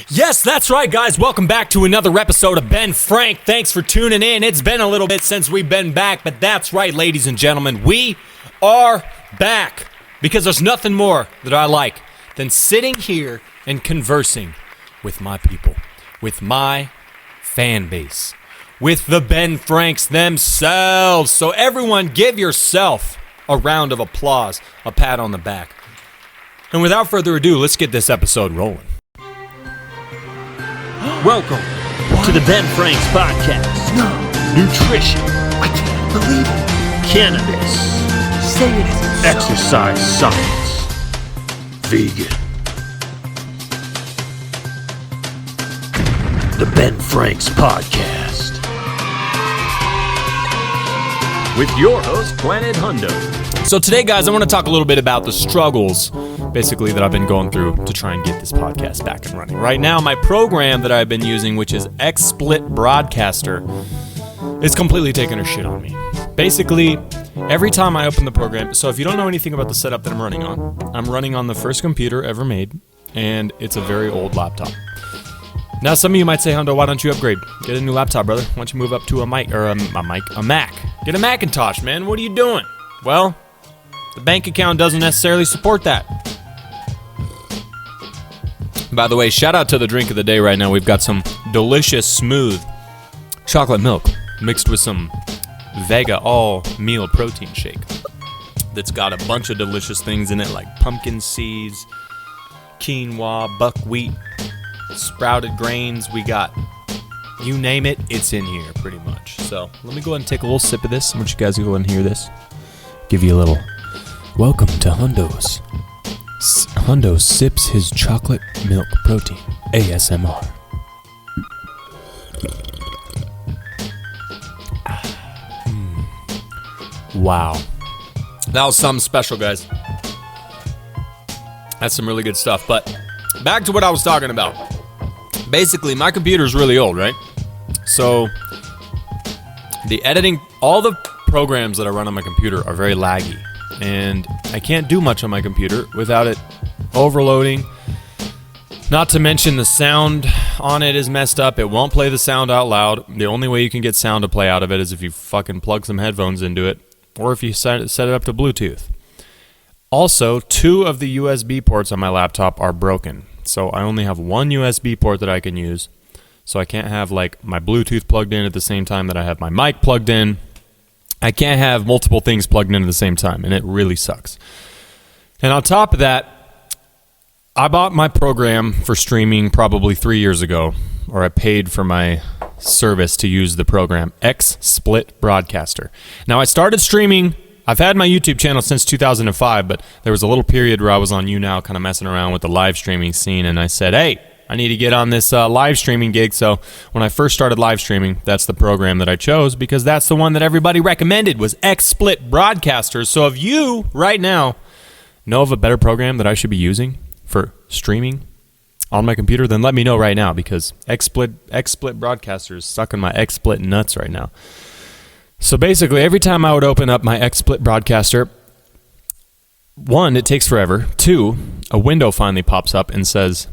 Yes, that's right, guys. Welcome back to another episode of Benfrank. Thanks for tuning in. It's been a little bit since we've been back, but that's right, ladies and gentlemen. We are back because there's nothing more that I like than sitting here and conversing with my people, with my fan base, with the Benfranks themselves. So everyone, give yourself a round of applause, a pat on the back. And without further ado, let's get this episode rolling. Welcome to the Benfrank's podcast. No, Nutrition, I can't believe it. cannabis, Say it isn't so. exercise science, vegan. The Benfrank's podcast. With your host, Planet Hundo. So today, guys, I want to talk a little bit about the struggles, basically, that I've been going through to try and get this podcast back and running. Right now, my program that I've been using, which is XSplit Broadcaster, is completely taking a shit on me. Basically, every time I open the program, so if you don't know anything about the setup that I'm running on the first computer ever made, and it's a very old laptop. Now, some of you might say, Hundo, why don't you upgrade? Get a new laptop, brother. Why don't you move up to a Mac? Get a Macintosh, man. What are you doing? Well, the bank account doesn't necessarily support that. By the way, shout out to the drink of the day right now. We've got some delicious, smooth chocolate milk mixed with some Vega all-meal protein shake that's got a bunch of delicious things in it, like pumpkin seeds, quinoa, buckwheat, sprouted grains. We got, you name it, it's in here pretty much. So let me go ahead and take a little sip of this. I want you guys to go ahead and hear this. Give you a little welcome to Hundo's. Hundo sips his chocolate milk protein. ASMR. Wow. That was something special, guys. That's some really good stuff. But back to what I was talking about. Basically, my computer's really old, right? So the editing, all the programs that I run on my computer are very laggy. And I can't do much on my computer without it overloading. Not to mention the sound on it is messed up. It won't play the sound out loud. The only way you can get sound to play out of it is if you fucking plug some headphones into it, or if you set it up to Bluetooth. Also, 2 of the USB ports on my laptop are broken. So I only have one USB port that I can use. So I can't have like my Bluetooth plugged in at the same time that I have my mic plugged in. I can't have multiple things plugged in at the same time, and it really sucks. And on top of that, I bought my program for streaming probably 3 years ago, or I paid for my service to use the program, XSplit Broadcaster. Now, I started streaming. I've had my YouTube channel since 2005, but there was a little period where I was on YouNow kind of messing around with the live streaming scene, and I said, hey, I need to get on this live streaming gig. So when I first started live streaming, that's the program that I chose because that's the one that everybody recommended was XSplit Broadcaster. So if you right now know of a better program that I should be using for streaming on my computer, then let me know right now because XSplit Broadcaster is sucking my XSplit nuts right now. So basically, every time I would open up my XSplit Broadcaster, 1, it takes forever. 2, a window finally pops up and says,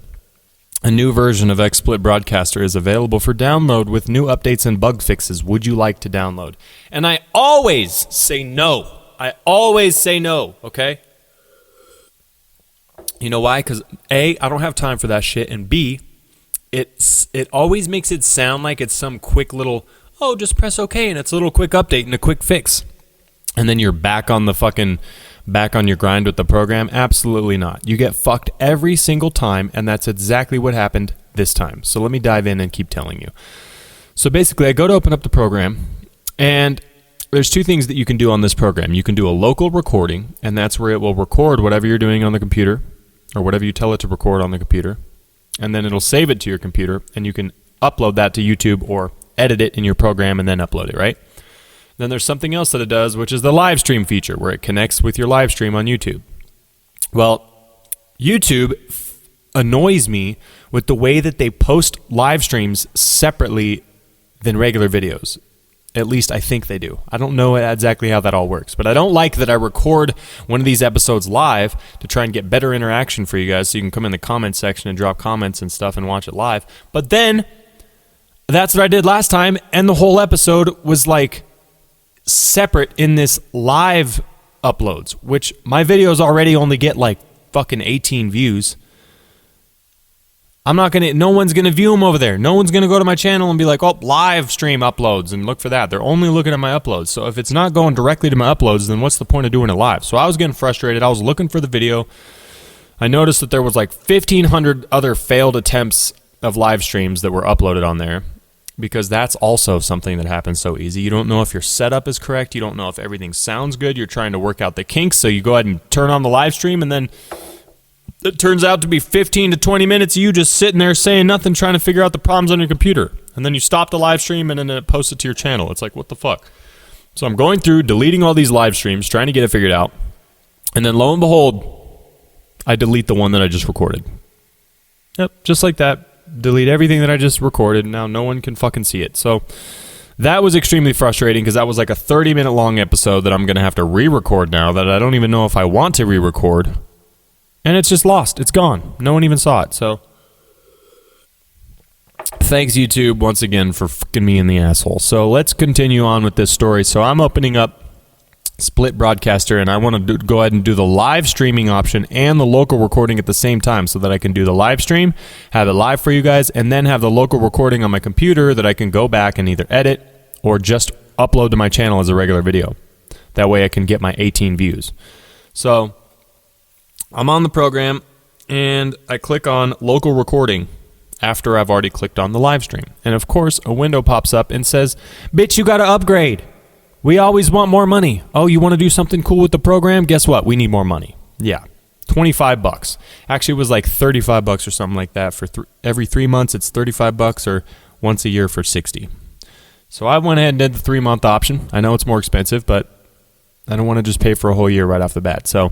a new version of XSplit Broadcaster is available for download with new updates and bug fixes. Would you like to download? And I always say no. Okay? You know why? Because A, I don't have time for that shit, and B, it always makes it sound like it's some quick little, oh, just press OK, and it's a little quick update and a quick fix. And then you're back on your grind with the program. Absolutely not. You get fucked every single time, and that's exactly what happened this time. So let me dive in and keep telling you. So basically, I go to open up the program, and there's 2 things that you can do on this program. You can do a local recording, and that's where it will record whatever you're doing on the computer, or whatever you tell it to record on the computer, and then it'll save it to your computer, and you can upload that to YouTube or edit it in your program and then upload it, right? Then there's something else that it does, which is the live stream feature, where it connects with your live stream on YouTube. Well, YouTube annoys me with the way that they post live streams separately than regular videos. At least I think they do. I don't know exactly how that all works, but I don't like that I record one of these episodes live to try and get better interaction for you guys so you can come in the comments section and drop comments and stuff and watch it live. But then that's what I did last time, and the whole episode was like separate in this live uploads, which my videos already only get like fucking 18 views. No one's gonna view them over there. No one's gonna go to my channel and be like, oh, live stream uploads and look for that. They're only looking at my uploads. So if it's not going directly to my uploads, then what's the point of doing it live? So I was getting frustrated. I was looking for the video. I noticed that there was like 1,500 other failed attempts of live streams that were uploaded on there, because that's also something that happens so easy. You don't know if your setup is correct. You don't know if everything sounds good. You're trying to work out the kinks, so you go ahead and turn on the live stream, and then it turns out to be 15 to 20 minutes of you just sitting there saying nothing, trying to figure out the problems on your computer. And then you stop the live stream, and then it posts it to your channel. It's like, what the fuck? So I'm going through, deleting all these live streams, trying to get it figured out. And then lo and behold, I delete the one that I just recorded. Yep, just like that. Delete everything that I just recorded. Now no one can fucking see it. So that was extremely frustrating, because that was like a 30-minute long episode that I'm going to have to re-record now, that I don't even know if I want to re-record. And it's just lost. It's gone. No one even saw it. So thanks, YouTube, once again for fucking me in the asshole. So let's continue on with this story. So I'm opening up Split Broadcaster, and I want to go ahead and do the live streaming option and the local recording at the same time, so that I can do the live stream, have it live for you guys, and then have the local recording on my computer that I can go back and either edit or just upload to my channel as a regular video. That way I can get my 18 views. So I'm on the program, and I click on local recording after I've already clicked on the live stream. And of course, a window pops up and says, bitch, you gotta upgrade. We always want more money. Oh, you want to do something cool with the program? Guess what? We need more money. Yeah, 25 bucks. Actually, it was like 35 bucks or something like that. For every 3 months, it's 35 bucks, or once a year for 60. So I went ahead and did the 3-month option. I know it's more expensive, but I don't want to just pay for a whole year right off the bat. So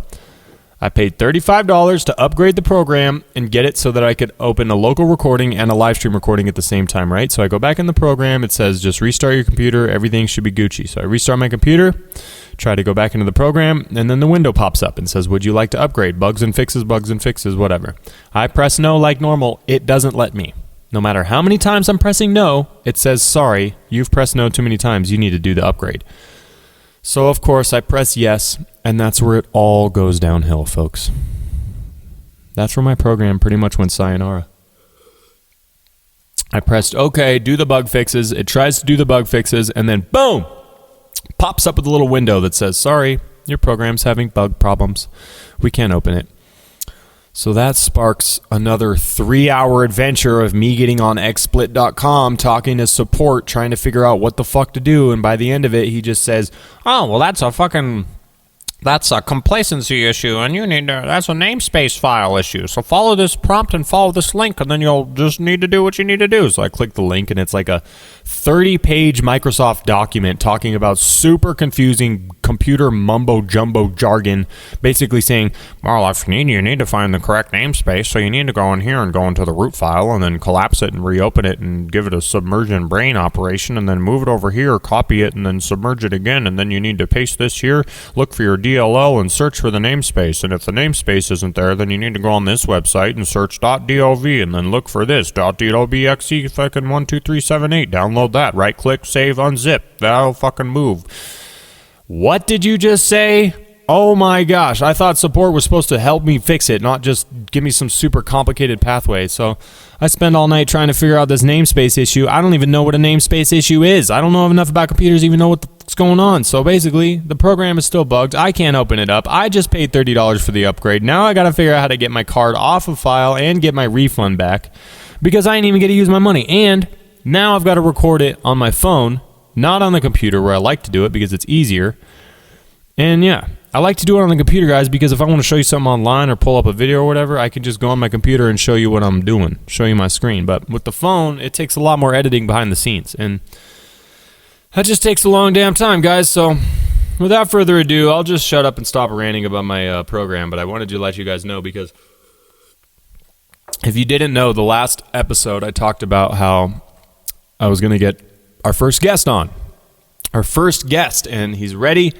I paid $35 to upgrade the program and get it so that I could open a local recording and a live stream recording at the same time, right? So I go back in the program. It says just restart your computer. Everything should be Gucci. So I restart my computer, try to go back into the program, and then the window pops up and says, would you like to upgrade? Bugs and fixes, whatever. I press no like normal. It doesn't let me. No matter how many times I'm pressing no, it says, sorry, you've pressed no too many times. You need to do the upgrade. So, of course, I press yes, and that's where it all goes downhill, folks. That's where my program pretty much went sayonara. I pressed OK, do the bug fixes. It tries to do the bug fixes, and then boom, pops up with a little window that says, sorry, your program's having bug problems. We can't open it. So that sparks another 3-hour adventure of me getting on xsplit.com, talking to support, trying to figure out what the fuck to do. And by the end of it, he just says, oh, well, that's a complacency issue, and that's a namespace file issue. So follow this prompt and follow this link, and then you'll just need to do what you need to do. So I click the link, and it's like a 30-page Microsoft document talking about super confusing computer mumbo-jumbo jargon, basically saying, well, if you need to find the correct namespace, so you need to go in here and go into the root file and then collapse it and reopen it and give it a submersion brain operation, and then move it over here, copy it, and then submerge it again, and then you need to paste this here, look for your DLL and search for the namespace, and if the namespace isn't there, then you need to go on this website and search .dov, and then look for this .dovxe fucking 12378, download that, right click, save, unzip, that'll fucking move. What did you just say? Oh my gosh, I thought support was supposed to help me fix it, not just give me some super complicated pathway. So I spend all night trying to figure out this namespace issue. I don't even know what a namespace issue is. I don't know enough about computers to even know what's going on. So basically, the program is still bugged. I can't open it up. I just paid $30 for the upgrade. Now I got to figure out how to get my card off of file and get my refund back, because I ain't even get to use my money. And now I've got to record it on my phone, not on the computer where I like to do it because it's easier. And yeah, I like to do it on the computer, guys, because if I want to show you something online or pull up a video or whatever, I can just go on my computer and show you what I'm doing, show you my screen. But with the phone, it takes a lot more editing behind the scenes, and that just takes a long damn time, guys. So without further ado, I'll just shut up and stop ranting about my program, but I wanted to let you guys know, because if you didn't know, the last episode I talked about how I was going to get our first guest on. our first guest, and he's ready.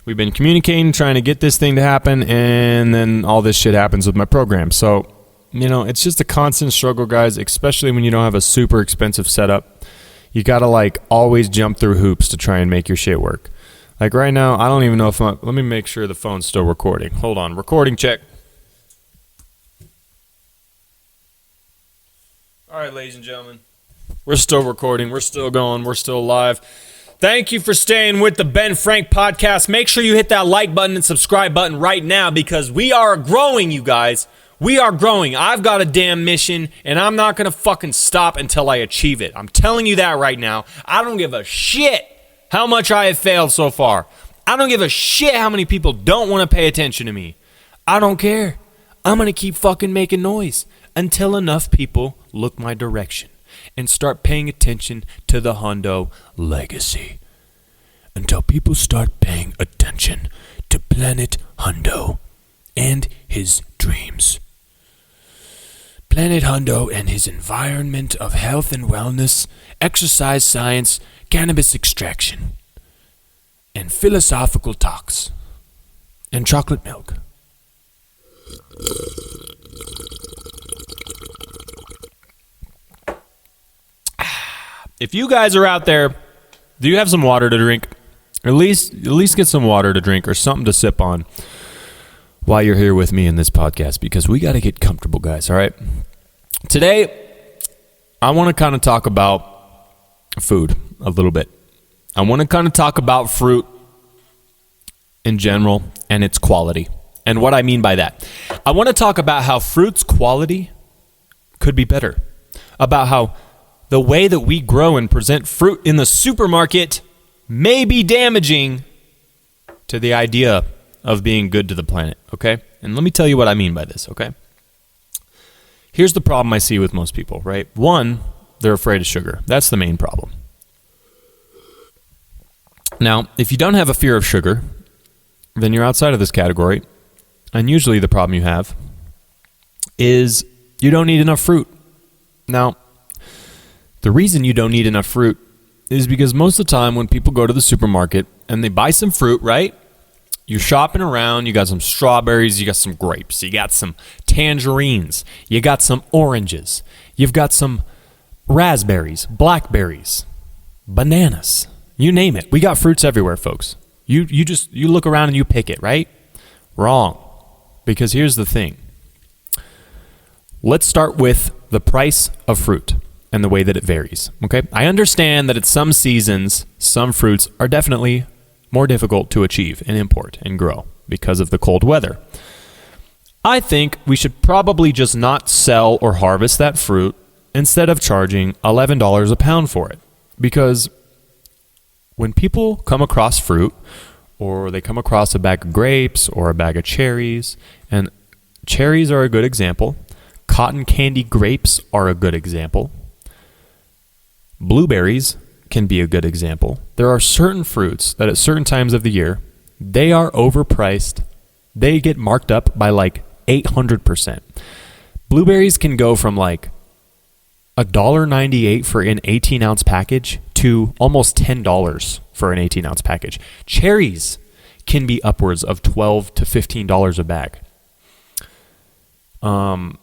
We've been communicating, trying to get this thing to happen, and then all this shit happens with my program. So, it's just a constant struggle, guys, especially when you don't have a super expensive setup. You got to, always jump through hoops to try and make your shit work. Like, right now, I don't even know if let me make sure the phone's still recording. Hold on. Recording check. All right, ladies and gentlemen. We're still recording. We're still going. We're still live. Thank you for staying with the Benfrank podcast. Make sure you hit that like button and subscribe button right now because we are growing, you guys. We are growing. I've got a damn mission, and I'm not going to fucking stop until I achieve it. I'm telling you that right now. I don't give a shit how much I have failed so far. I don't give a shit how many people don't want to pay attention to me. I don't care. I'm going to keep fucking making noise until enough people look my direction and start paying attention to the Hondo legacy. Until people start paying attention to Planet Hondo and his dreams. Planet Hondo and his environment of health and wellness, exercise science, cannabis extraction, and philosophical talks, and chocolate milk. If you guys are out there, do you have some water to drink? At least get some water to drink or something to sip on while you're here with me in this podcast, because we got to get comfortable, guys, all right? Today, I want to kind of talk about food a little bit. I want to kind of talk about fruit in general and its quality. And what I mean by that, I want to talk about how fruit's quality could be better, about how the way that we grow and present fruit in the supermarket may be damaging to the idea of being good to the planet, okay? And let me tell you what I mean by this, okay? Here's the problem I see with most people, right? One, they're afraid of sugar. That's the main problem. Now, if you don't have a fear of sugar, then you're outside of this category. And usually the problem you have is you don't need enough fruit. Now, the reason you don't need enough fruit is because most of the time when people go to the supermarket and they buy some fruit, right? You're shopping around, you got some strawberries, you got some grapes, you got some tangerines, you got some oranges, you've got some raspberries, blackberries, bananas, you name it. We got fruits everywhere, folks. You look around and you pick it, right? Wrong. Because here's the thing. Let's start with the price of fruit and the way that it varies, okay? I understand that at some seasons, some fruits are definitely more difficult to achieve and import and grow because of the cold weather. I think we should probably just not sell or harvest that fruit instead of charging $11 a pound for it. Because when people come across fruit, or they come across a bag of grapes or a bag of cherries, and cherries are a good example, cotton candy grapes are a good example, blueberries can be a good example. There are certain fruits that at certain times of the year, they are overpriced. They get marked up by 800%. Blueberries can go from $1.98 for an 18-ounce package to almost $10 for an 18-ounce package. Cherries can be upwards of $12 to $15 a bag. And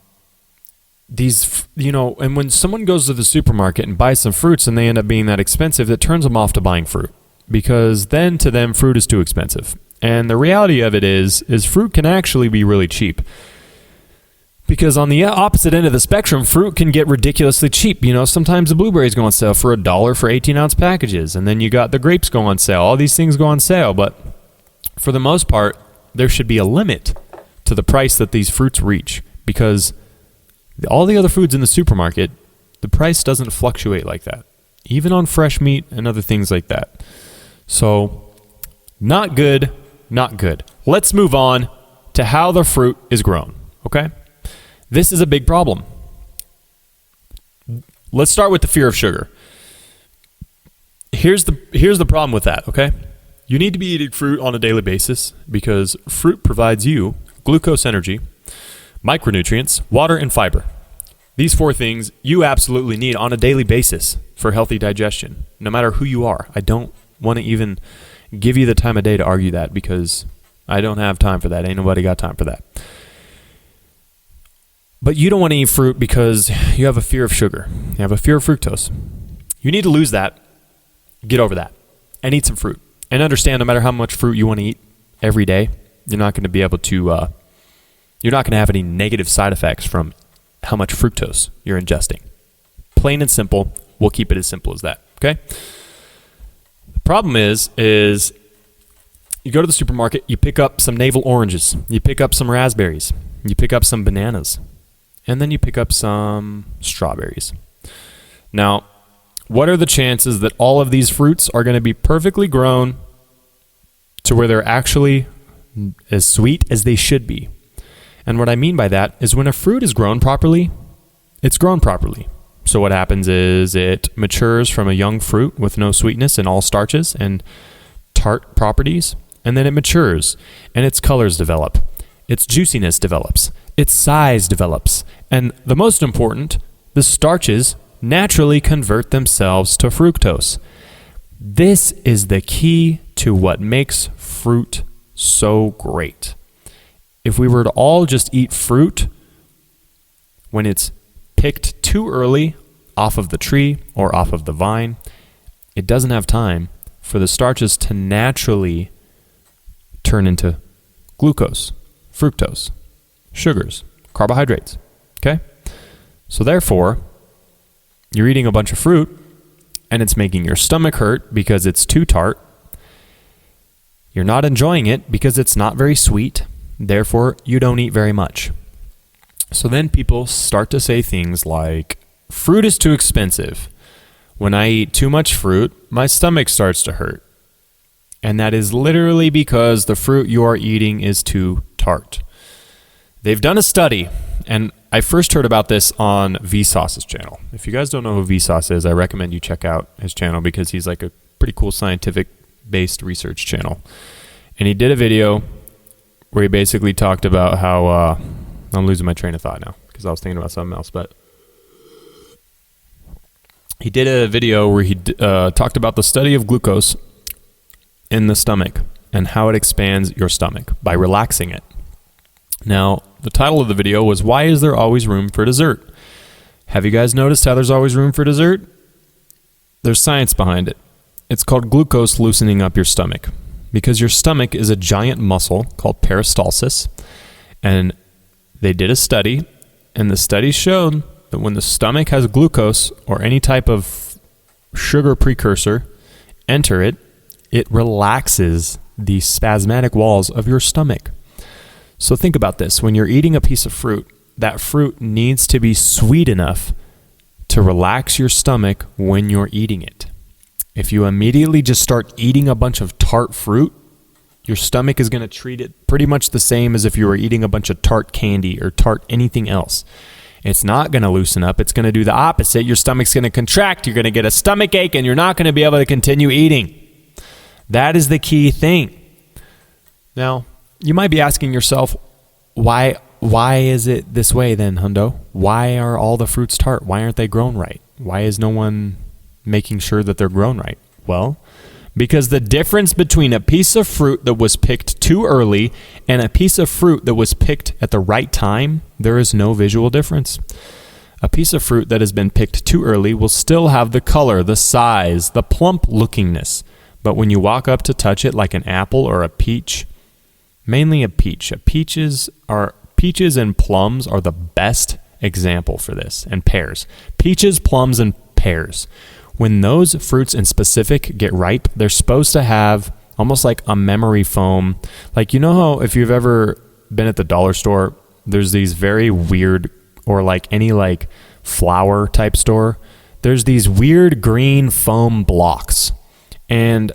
when someone goes to the supermarket and buys some fruits and they end up being that expensive, that turns them off to buying fruit, because then to them fruit is too expensive. And the reality of it is fruit can actually be really cheap. Because on the opposite end of the spectrum, fruit can get ridiculously cheap. Sometimes the blueberries go on sale for $1 for 18-ounce packages, and then you got the grapes go on sale. All these things go on sale, but for the most part, there should be a limit to the price that these fruits reach, because all the other foods in the supermarket, the price doesn't fluctuate like that, even on fresh meat and other things like that. So, not good, not good. Let's move on to how the fruit is grown, okay? This is a big problem. Let's start with the fear of sugar. Here's the problem with that, okay? You need to be eating fruit on a daily basis because fruit provides you glucose energy, micronutrients, water, and fiber. These 4 things you absolutely need on a daily basis for healthy digestion, no matter who you are. I don't want to even give you the time of day to argue that, because I don't have time for that. Ain't nobody got time for that. But you don't want to eat fruit because you have a fear of sugar. You have a fear of fructose. You need to lose that. Get over that. And eat some fruit. And understand, no matter how much fruit you want to eat every day, you're not going to be able to, you're not going to have any negative side effects from how much fructose you're ingesting. Plain and simple. We'll keep it as simple as that. Okay? The problem is you go to the supermarket, you pick up some navel oranges, you pick up some raspberries, you pick up some bananas, and then you pick up some strawberries. Now, what are the chances that all of these fruits are going to be perfectly grown to where they're actually as sweet as they should be? And what I mean by that is when a fruit is grown properly, it's grown properly. So what happens is it matures from a young fruit with no sweetness and all starches and tart properties, and then it matures and its colors develop, its juiciness develops, its size develops, and the most important, the starches naturally convert themselves to fructose. This is the key to what makes fruit so great. If we were to all just eat fruit when it's picked too early off of the tree or off of the vine, it doesn't have time for the starches to naturally turn into glucose, fructose, sugars, carbohydrates. Okay? So therefore, you're eating a bunch of fruit and it's making your stomach hurt because it's too tart. You're not enjoying it because it's not very sweet. Therefore, you don't eat very much. So then people start to say things like, fruit is too expensive. When I eat too much fruit, my stomach starts to hurt. And that is literally because the fruit you are eating is too tart. They've done a study, and I first heard about this on Vsauce's channel. If you guys don't know who Vsauce is, I recommend you check out his channel because he's like a pretty cool scientific-based research channel. And he did a video where he basically talked about how, I'm losing my train of thought now because I was thinking about something else, but he did a video where he talked about the study of glucose in the stomach and how it expands your stomach by relaxing it. Now, the title of the video was, Why is there always room for dessert? Have you guys noticed how there's always room for dessert? There's science behind it. It's called glucose loosening up your stomach, because your stomach is a giant muscle called peristalsis, and they did a study, and the study showed that when the stomach has glucose or any type of sugar precursor enter it, it relaxes the spasmodic walls of your stomach. So think about this. When you're eating a piece of fruit, that fruit needs to be sweet enough to relax your stomach when you're eating it. If you immediately just start eating a bunch of tart fruit, your stomach is going to treat it pretty much the same as if you were eating a bunch of tart candy or tart anything else. It's not going to loosen up. It's going to do the opposite. Your stomach's going to contract. You're going to get a stomach ache, and you're not going to be able to continue eating. That is the key thing. Now, you might be asking yourself, why is it this way then, Hundo? Why are all the fruits tart? Why aren't they grown right? Why is no one making sure that they're grown right? Well, because the difference between a piece of fruit that was picked too early and a piece of fruit that was picked at the right time, there is no visual difference. A piece of fruit that has been picked too early will still have the color, the size, the plump lookingness. But when you walk up to touch it like an apple or a peach, mainly a peach. Peaches and plums are the best example for this, and pears. Peaches, plums, and pears. When those fruits in specific get ripe, they're supposed to have almost like a memory foam. Like, you know how if you've ever been at the dollar store, there's these very weird, or like any like flower type store, there's these weird green foam blocks. And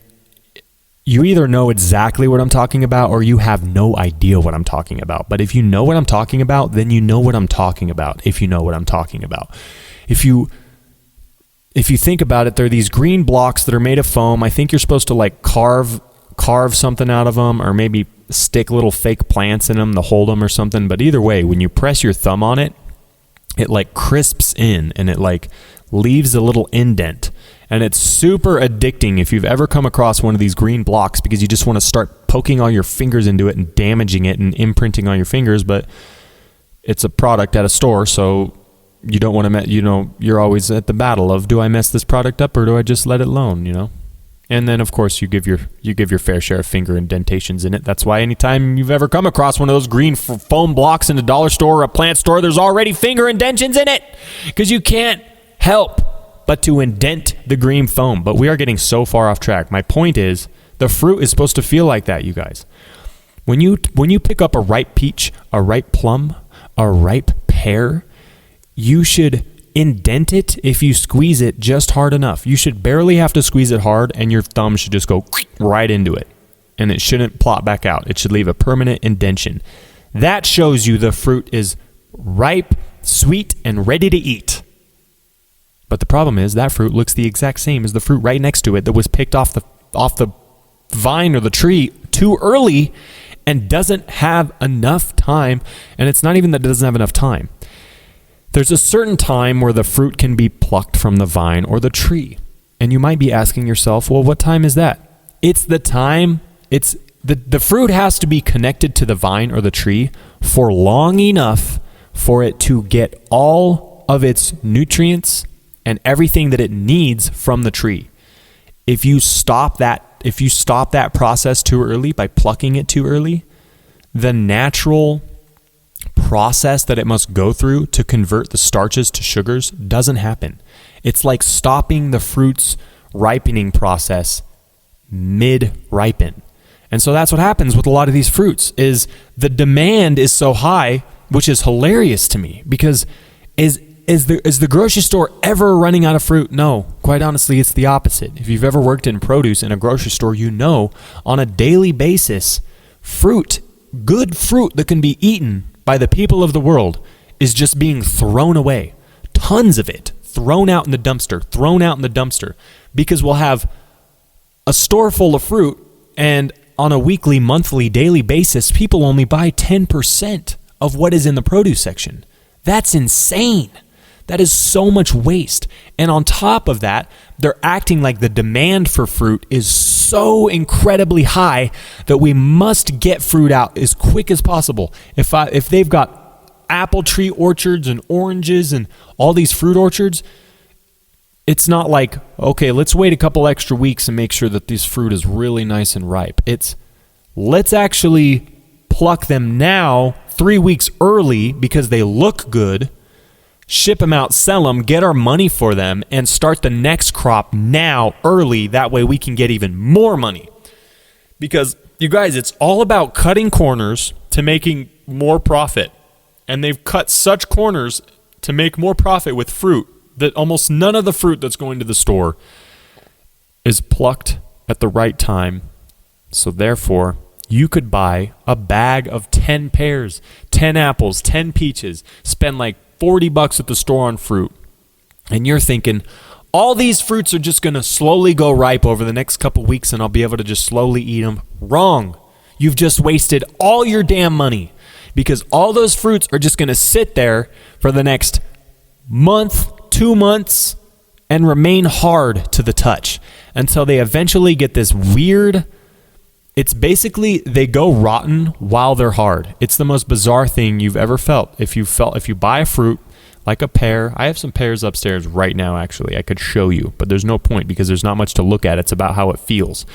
you either know exactly what I'm talking about or you have no idea what I'm talking about. But if you know what I'm talking about, then you know what I'm talking about if you know what I'm talking about. If you think about it, there are these green blocks that are made of foam. I think you're supposed to like carve something out of them, or maybe stick little fake plants in them to hold them or something. But either way, when you press your thumb on it, it like crisps in and it like leaves a little indent. And it's super addicting if you've ever come across one of these green blocks, because you just want to start poking all your fingers into it and damaging it and imprinting on your fingers. But it's a product at a store, so you don't want to, you're always at the battle of, do I mess this product up or do I just let it alone, And then, of course, you give your fair share of finger indentations in it. That's why anytime you've ever come across one of those green foam blocks in a dollar store or a plant store, there's already finger indentions in it, because you can't help but to indent the green foam. But we are getting so far off track. My point is, the fruit is supposed to feel like that, you guys. When you pick up a ripe peach, a ripe plum, a ripe pear, you should indent it if you squeeze it just hard enough. You should barely have to squeeze it hard, and your thumb should just go right into it. And it shouldn't plop back out. It should leave a permanent indentation. That shows you the fruit is ripe, sweet, and ready to eat. But the problem is that fruit looks the exact same as the fruit right next to it that was picked off the vine or the tree too early and doesn't have enough time. And it's not even that it doesn't have enough time. There's a certain time where the fruit can be plucked from the vine or the tree. And you might be asking yourself, well, what time is that? It's the time, the fruit has to be connected to the vine or the tree for long enough for it to get all of its nutrients and everything that it needs from the tree. If you stop that process too early by plucking it too early, the natural process that it must go through to convert the starches to sugars doesn't happen. It's like stopping the fruit's ripening process mid-ripen. And so that's what happens with a lot of these fruits, is the demand is so high, which is hilarious to me, because is the grocery store ever running out of fruit? No, quite honestly, it's the opposite. If you've ever worked in produce in a grocery store, on a daily basis, good fruit that can be eaten by the people of the world is just being thrown away. Tons of it thrown out in the dumpster, because we'll have a store full of fruit, and on a weekly, monthly, daily basis, people only buy 10% of what is in the produce section. That's insane. That is so much waste. And on top of that, they're acting like the demand for fruit is so incredibly high that we must get fruit out as quick as possible. If they've got apple tree orchards and oranges and all these fruit orchards, it's not like, okay, let's wait a couple extra weeks and make sure that this fruit is really nice and ripe. It's, let's actually pluck them now 3 weeks early because they look good, ship them out, sell them, get our money for them, and start the next crop now early. That way we can get even more money. Because, you guys, it's all about cutting corners to making more profit. And they've cut such corners to make more profit with fruit that almost none of the fruit that's going to the store is plucked at the right time. So therefore, you could buy a bag of 10 pears, 10 apples, 10 peaches, spend like $40 at the store on fruit. And you're thinking, all these fruits are just going to slowly go ripe over the next couple weeks and I'll be able to just slowly eat them. Wrong. You've just wasted all your damn money, because all those fruits are just going to sit there for the next month, 2 months, and remain hard to the touch until they eventually get this weird, it's basically they go rotten while they're hard. It's the most bizarre thing you've ever felt. If you buy a fruit like a pear, I have some pears upstairs right now, actually. I could show you, but there's no point because there's not much to look at. It's about how it feels.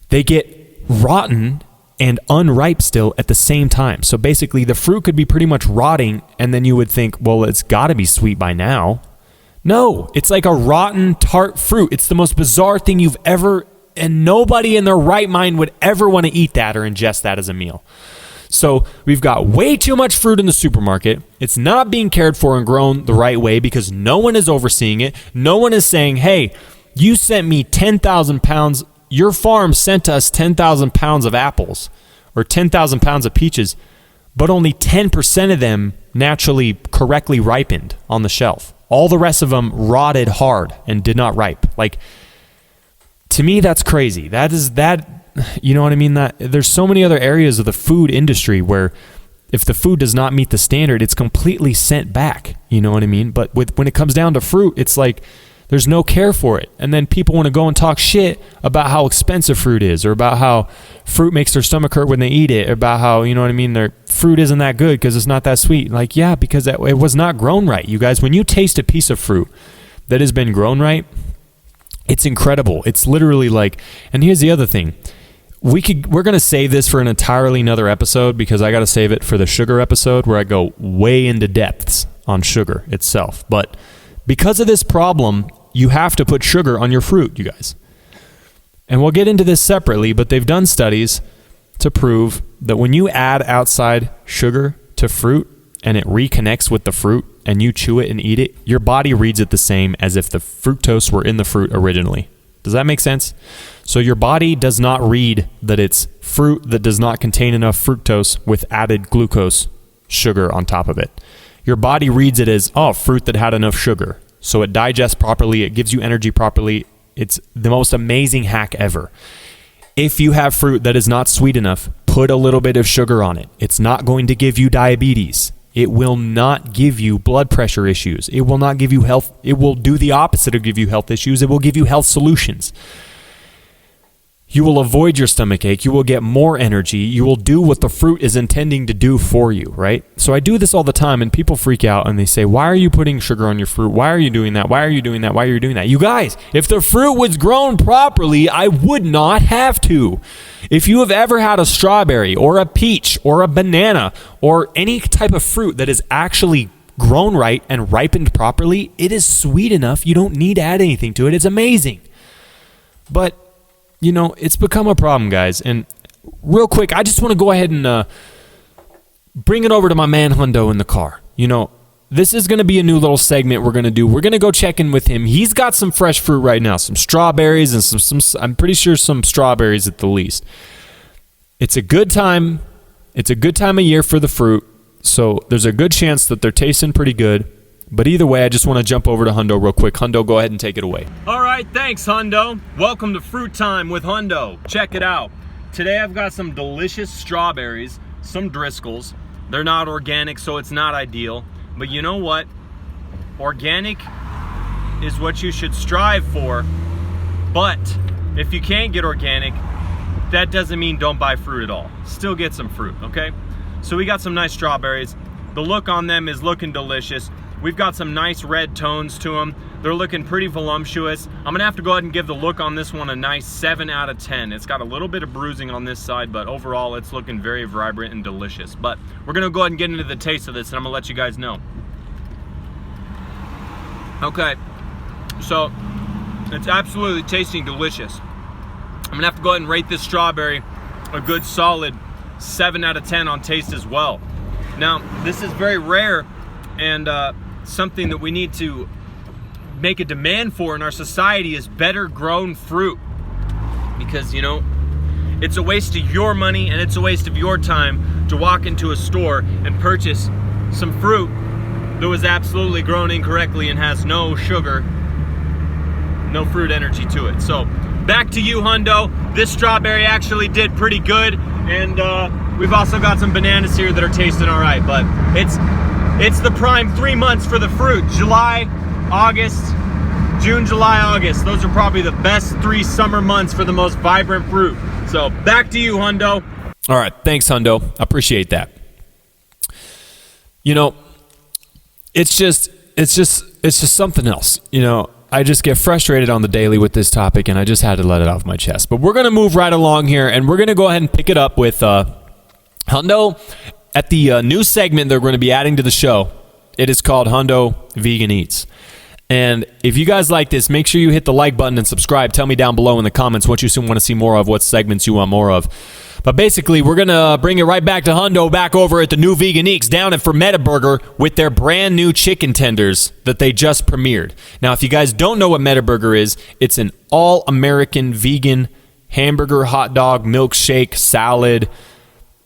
They get rotten and unripe still at the same time. So basically the fruit could be pretty much rotting, and then you would think, well, it's got to be sweet by now. No, it's like a rotten, tart fruit. It's the most bizarre thing you've ever, and nobody in their right mind would ever want to eat that or ingest that as a meal. So we've got way too much fruit in the supermarket. It's not being cared for and grown the right way because no one is overseeing it. No one is saying, hey, you sent me 10,000 pounds. Your farm sent us 10,000 pounds of apples or 10,000 pounds of peaches, but only 10% of them naturally correctly ripened on the shelf. All the rest of them rotted hard and did not ripe. Like, to me, that's crazy. You know what I mean? That there's so many other areas of the food industry where if the food does not meet the standard, it's completely sent back. You know what I mean? But when it comes down to fruit, it's like There's no care for it. And then people want to go and talk shit about how expensive fruit is, or about how fruit makes their stomach hurt when they eat it, or about how, you know what I mean, their fruit isn't that good because it's not that sweet. Like, yeah, because it was not grown right. You guys, when you taste a piece of fruit that has been grown right, it's incredible. It's literally like, and here's the other thing. We're going to save this for an entirely another episode, because I got to save it for the sugar episode where I go way into depths on sugar itself. But because of this problem, you have to put sugar on your fruit, you guys. And we'll get into this separately, but they've done studies to prove that when you add outside sugar to fruit and it reconnects with the fruit and you chew it and eat it, your body reads it the same as if the fructose were in the fruit originally. Does that make sense? So your body does not read that it's fruit that does not contain enough fructose with added glucose sugar on top of it. Your body reads it as, oh, fruit that had enough sugar. So it digests properly, it gives you energy properly. It's the most amazing hack ever. If you have fruit that is not sweet enough, put a little bit of sugar on it. It's not going to give you diabetes. It will not give you blood pressure issues. It will not give you health. It will do the opposite of give you health issues. It will give you health solutions. You will avoid your stomach ache. You will get more energy. You will do what the fruit is intending to do for you, right? So I do this all the time, and people freak out and they say, why are you putting sugar on your fruit? Why are you doing that? Why are you doing that? Why are you doing that? You guys, if the fruit was grown properly, I would not have to. If you have ever had a strawberry or a peach or a banana or any type of fruit that is actually grown right and ripened properly, it is sweet enough. You don't need to add anything to it. It's amazing. But you know, it's become a problem, guys. And real quick, I just want to go ahead and bring it over to my man Hundo in the car. You know, this is going to be a new little segment we're going to do. We're going to go check in with him. He's got some fresh fruit right now, some strawberries and some I'm pretty sure some strawberries at the least. It's a good time. It's a good time of year for the fruit. So there's a good chance that they're tasting pretty good. But either way, I just want to jump over to Hundo real quick. Hundo, go ahead and take it away. All right, thanks, Hundo. Welcome to Fruit Time with Hundo. Check it out. Today I've got some delicious strawberries, some Driscolls. They're not organic, so it's not ideal. But you know what? Organic is what you should strive for. But if you can't get organic, that doesn't mean don't buy fruit at all. Still get some fruit, okay? So we got some nice strawberries. The look on them is looking delicious. We've got some nice red tones to them. They're looking pretty voluptuous. I'm gonna have to go ahead and give the look on this one a nice 7 out of 10. It's got a little bit of bruising on this side, but overall it's looking very vibrant and delicious. But we're gonna go ahead and get into the taste of this, and I'm gonna let you guys know. Okay, so it's absolutely tasting delicious. I'm gonna have to go ahead and rate this strawberry a good solid 7 out of 10 on taste as well. Now, this is very rare and something that we need to make a demand for in our society is better grown fruit, because you know, it's a waste of your money and it's a waste of your time to walk into a store and purchase some fruit that was absolutely grown incorrectly and has no sugar, no fruit energy to it. So back to you, Hundo. This strawberry actually did pretty good, and we've also got some bananas here that are tasting all right, but it's the prime 3 months for the fruit. July, August, June, July, August. Those are probably the best 3 summer months for the most vibrant fruit. So back to you, Hundo. All right, thanks, Hundo. I appreciate that. You know, it's just something else. You know, I just get frustrated on the daily with this topic, and I just had to let it off my chest. But we're gonna move right along here, and we're gonna go ahead and pick it up with Hundo. At the new segment they're going to be adding to the show. It is called Hundo Vegan Eats. And if you guys like this, make sure you hit the like button and subscribe. Tell me down below in the comments what you want to see more of, what segments you want more of. But basically, we're going to bring it right back to Hundo, back over at the new Vegan Eats down at Fermetta Burger with their brand new chicken tenders that they just premiered. Now, if you guys don't know what Metaburger is, it's an all-American vegan hamburger, hot dog, milkshake, salad.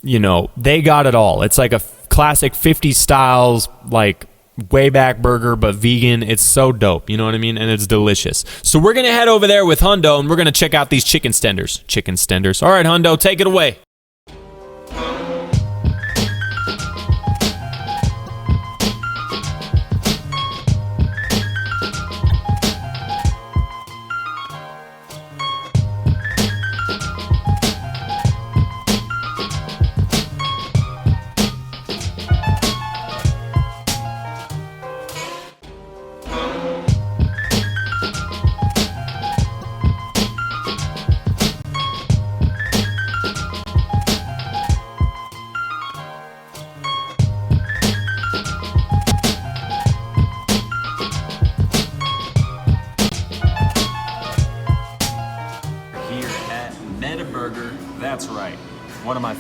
You know, they got it all. It's like a classic 50s styles, like way back burger, but vegan. It's so dope. You know what I mean? And it's delicious. So we're going to head over there with Hundo, and we're going to check out these chicken tenders. Chicken tenders. All right, Hundo, take it away. One of my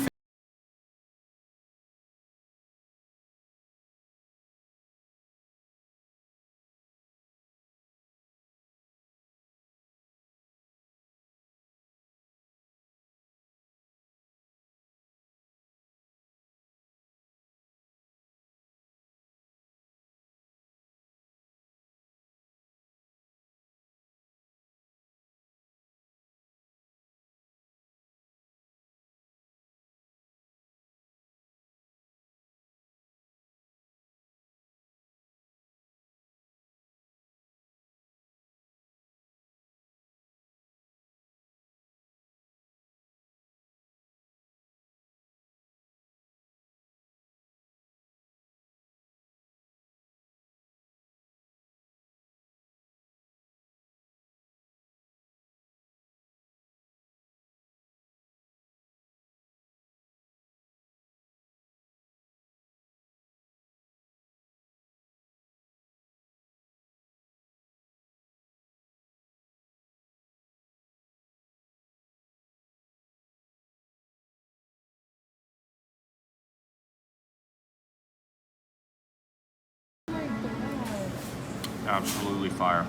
absolutely fire.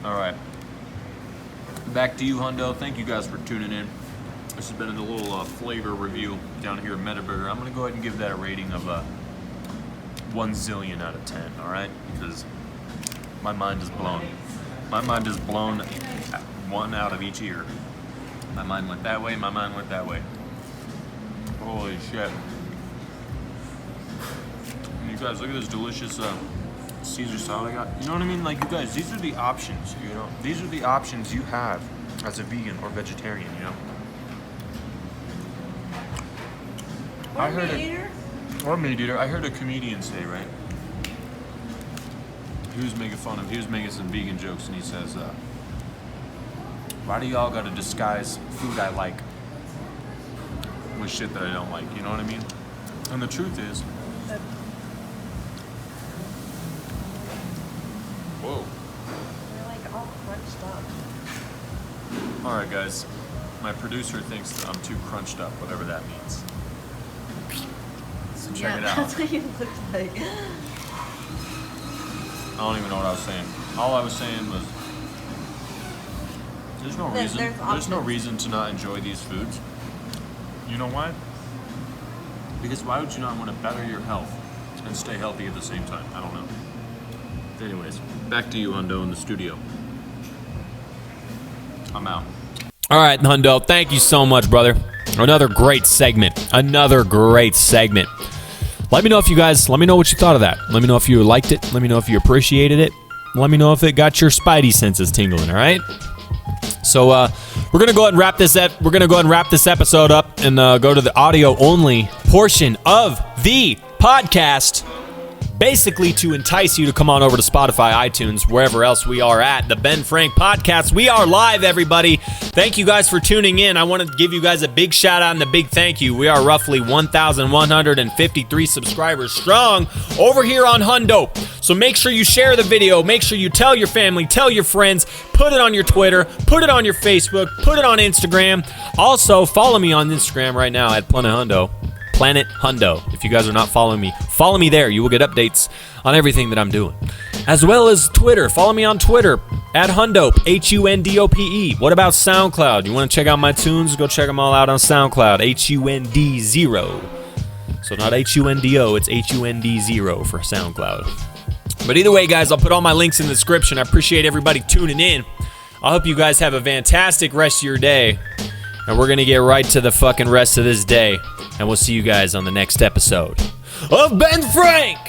All right, back to you, Hundo. Thank you guys for tuning in. This has been a little flavor review down here at Metaburger. I'm gonna go ahead and give that a rating of 1 zillion out of 10. All right, because my mind is blown. My mind is blown. One out of each ear. My mind went that way. My mind went that way. Holy shit. You guys, look at this delicious Caesar salad I got. You know what I mean? Like, you guys, these are the options, you know? These are the options you have as a vegan or vegetarian, you know? Or meat eater. Or meat eater. I heard a comedian say, right? He was making some vegan jokes, and he says, why do y'all gotta disguise food I like with shit that I don't like? You know what I mean? And the truth is, whoa. They're like all crunched up. All right, guys. My producer thinks that I'm too crunched up, whatever that means. So check it out. That's what you look like. I don't even know what I was saying. All I was saying was, there's no reason to not enjoy these foods. You know why? Because why would you not want to better your health and stay healthy at the same time? I don't know. Anyways, back to you, Hundo, in the studio. I'm out. All right, Hundo, thank you so much, brother. Another great segment. Let me know if you guys, let me know what you thought of that. Let me know if you liked it. Let me know if you appreciated it. Let me know if it got your spidey senses tingling, all right? So we're going to go ahead and wrap this up. We're going to go ahead and wrap this episode up and go to the audio only portion of the podcast. Basically to entice you to come on over to Spotify, iTunes, wherever else we are at. The Benfrank Podcast. We are live, everybody. Thank you guys for tuning in. I want to give you guys a big shout out and a big thank you. We are roughly 1,153 subscribers strong over here on Hundo. So make sure you share the video. Make sure you tell your family, tell your friends, put it on your Twitter, put it on your Facebook, put it on Instagram. Also, follow me on Instagram right now at Planet Hundo. If you guys are not following me, follow me there. You will get updates on everything that I'm doing. As well as Twitter. Follow me on Twitter at Hundope, Hundope. What about SoundCloud? You want to check out my tunes? Go check them all out on SoundCloud, HUND0. So not HUNDO, it's HUND0 for SoundCloud. But either way, guys, I'll put all my links in the description. I appreciate everybody tuning in. I hope you guys have a fantastic rest of your day. And we're going to get right to the fucking rest of this day. And we'll see you guys on the next episode of Benfrank.